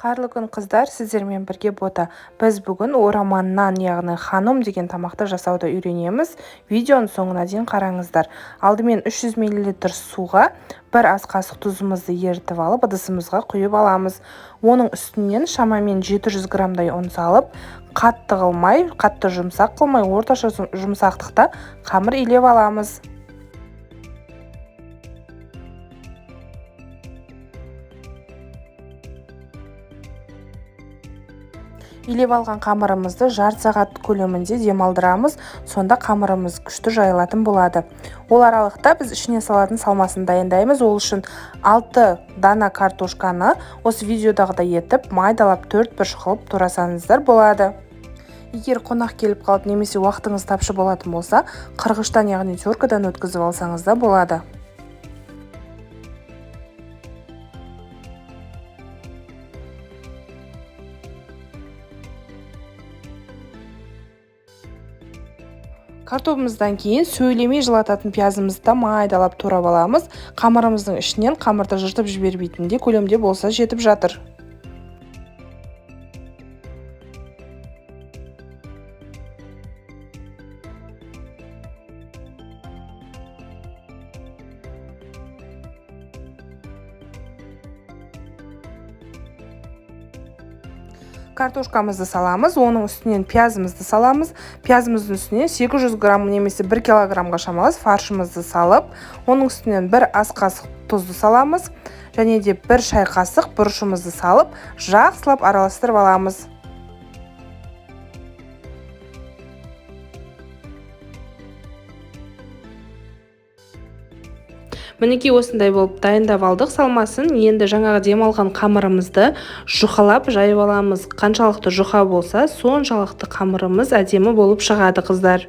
Қайырлы күн қыздар, сіздермен бірге бота. Біз бүгін ораманнан, яғни ханым деген тамақты жасауды үйренеміз. Видеоның соңына дейін қараңыздар. Алдымен 300 мл суға 1 ас қасық тұзымызды ерітіп алып, ыдысымызға құйып аламыз. Оның үстінен шамамен 700 грамдай ұн салып, қатты қылмай, қатты жұмсақ қылмай, орташа жұмсақтықта қамыр илеп аламыз. Илеп алған қамырымызды жарты сағат көлемінде демалдырамыз, сонда қамырымыз күшті жайылатын болады. Ол аралықта біз ішіне салатын салмасын дайындаймыз. Ол үшін 6 дана картошканы осы видеодағыдай етіп майдалап 4-1 қылып турасаңыздар болады. Егер қонақ келіп қалып немесе уақытыңыз тапшы болатын болса, қырғыштан яғни теркадан өткізіп алсаңыз да болады. Картопымыздан кейін сөйлемей жылататын пиязымызды майдалап турап аламыз. Қамырымыздың ішінен қамырды жыртып жібермейтіндей көлемде болса жетіп жатыр. Картошкамызды саламыз, оның үстінен пиязымызды саламыз. Пиязымыздың үстінен 800 грамм немесе 1 килограммға шамалас фаршымызды салып, оның үстінен 1 ас қасық тұзды саламыз, және де 1 шай қасық бұрышымызды салып, жақсылап араластырып аламыз. Мінекей осындай болып дайындап алдық салмасын. Енді жаңағы демалған қамырымызды жұқалап жайып аламыз. Қаншалықты жұқа болса, соншалықты қамырымыз әдемі болып шығады қыздар.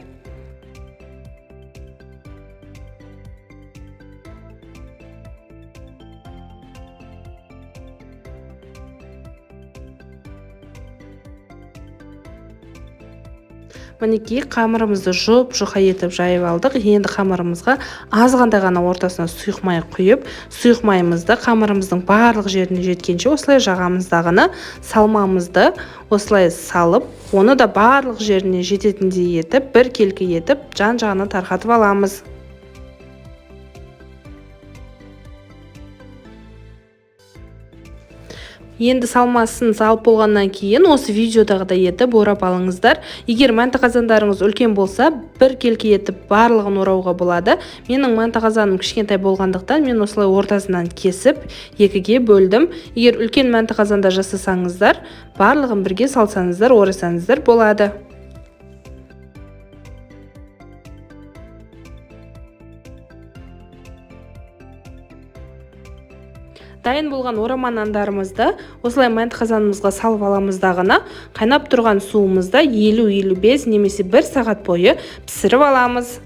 Мінекей қамырымызды жұқа етіп жайып алдық. Енді қамырымызға азғанда ғана ортасына сұйық май құйып, сұйық майымызды қамырымыздың барлық жеріне жеткенше осылай жағамыз дағыны салмамызды осылай салып, оны да барлық жеріне жететіндей етіп, бір келкі етіп, жан-жағына тарқатып аламыз. Енді салмасын салып болғаннан кейін осы видеодағыдай етіп орап алыңыздар. Егер мәнті қазандарыңыз үлкен болса, бір келке етіп барлығын орауға болады. Менің мәнті қазаным кішкентай болғандықтан мен осылай ортасынан кесіп, екіге бөлдім. Егер үлкен мәнті қазанда жасасаңыздар, барлығын бірге салсаңыздар, орасаңыздар болады. Дайын болған ораман нандарымызды осылай мәнті қазанымызға салып аламыз дағыны. Қайнап тұрған суымызда 50-55 немесе 1 сағат бойы пісіріп аламыз.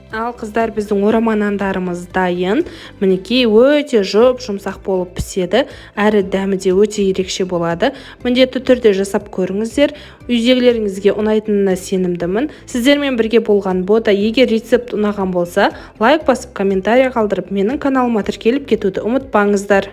Ал қыздар, біздің ораман нандарымыз дайын. Мінекей өте жұмсақ болып піседі, әрі дәмі де өте ерекше болады. Міндетті түрде жасап көріңіздер. Үйдегілеріңізге ұнайтынына сенімдімін. Сіздермен бірге болған бота. Егер рецепт ұнаған болса, лайк басып, комментарий қалдырып, менің каналыма тіркеліп кетуді ұмытпаңыздар.